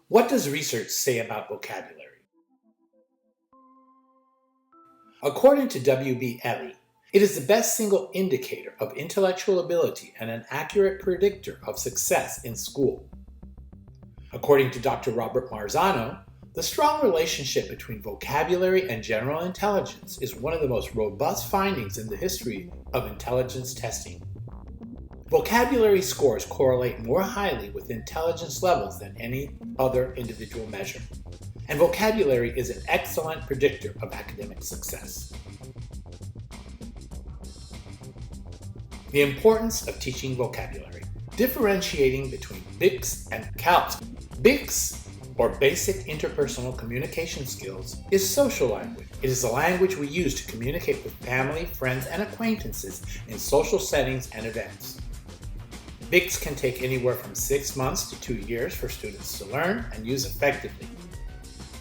What does research say about vocabulary? According to W.B. Elley, it is the best single indicator of intellectual ability and an accurate predictor of success in school. According to Dr. Robert Marzano, the strong relationship between vocabulary and general intelligence is one of the most robust findings in the history of intelligence testing. Vocabulary scores correlate more highly with intelligence levels than any other individual measure, and vocabulary is an excellent predictor of academic success. The importance of teaching vocabulary. Differentiating between BICS and CALPS. BICS, or Basic Interpersonal Communication Skills, is social language. It is the language we use to communicate with family, friends, and acquaintances in social settings and events. BICS can take anywhere from 6 months to 2 years for students to learn and use effectively.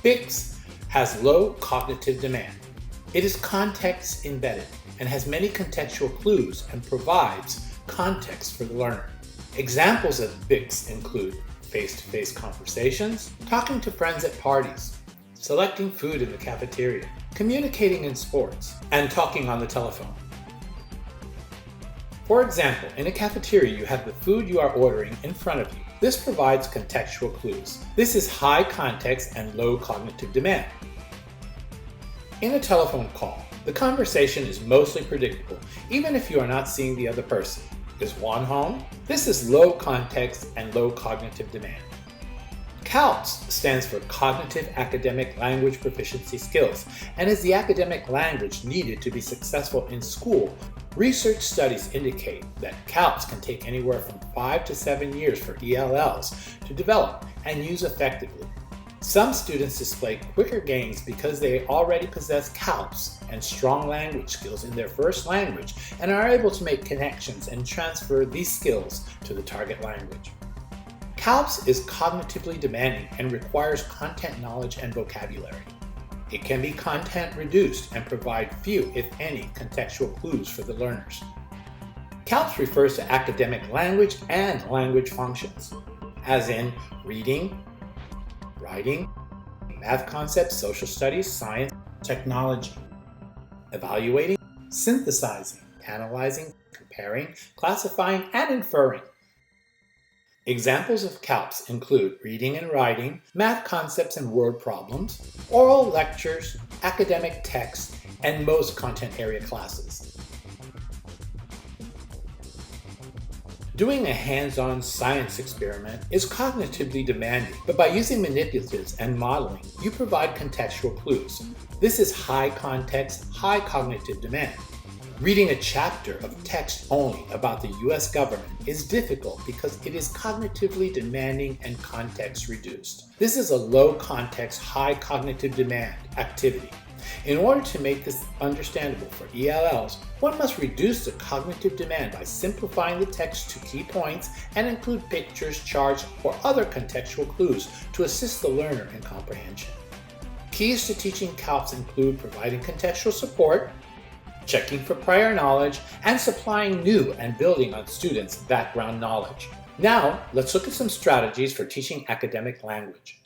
BICS has low cognitive demand. It is context embedded and has many contextual clues and provides context for the learner. Examples of BICS include face-to-face conversations, talking to friends at parties, selecting food in the cafeteria, communicating in sports, and talking on the telephone. For example, in a cafeteria you have the food you are ordering in front of you. This provides contextual clues. This is high context and low cognitive demand. In a telephone call, the conversation is mostly predictable, even if you are not seeing the other person. Is Juan home? This is low context and low cognitive demand. CALPS stands for Cognitive Academic Language Proficiency Skills and is the academic language needed to be successful in school. Research studies indicate that CALPS can take anywhere from 5 to 7 years for ELLs to develop and use effectively. Some students display quicker gains because they already possess CALPS and strong language skills in their first language and are able to make connections and transfer these skills to the target language. CALPS is cognitively demanding and requires content knowledge and vocabulary. It can be content reduced and provide few, if any, contextual clues for the learners. CALPS refers to academic language and language functions, as in reading, writing, math concepts, social studies, science, technology, evaluating, synthesizing, analyzing, comparing, classifying, and inferring. Examples of CALPS include reading and writing, math concepts and word problems, oral lectures, academic texts, and most content area classes. Doing a hands-on science experiment is cognitively demanding, but by using manipulatives and modeling, you provide contextual clues. This is high context, high cognitive demand. Reading a chapter of text only about the U.S. government is difficult because it is cognitively demanding and context reduced. This is a low context, high cognitive demand activity. In order to make this understandable for ELLs, one must reduce the cognitive demand by simplifying the text to key points and include pictures, charts, or other contextual clues to assist the learner in comprehension. Keys to teaching CALPS include providing contextual support, checking for prior knowledge, and supplying new and building on students' background knowledge. Now, let's look at some strategies for teaching academic language.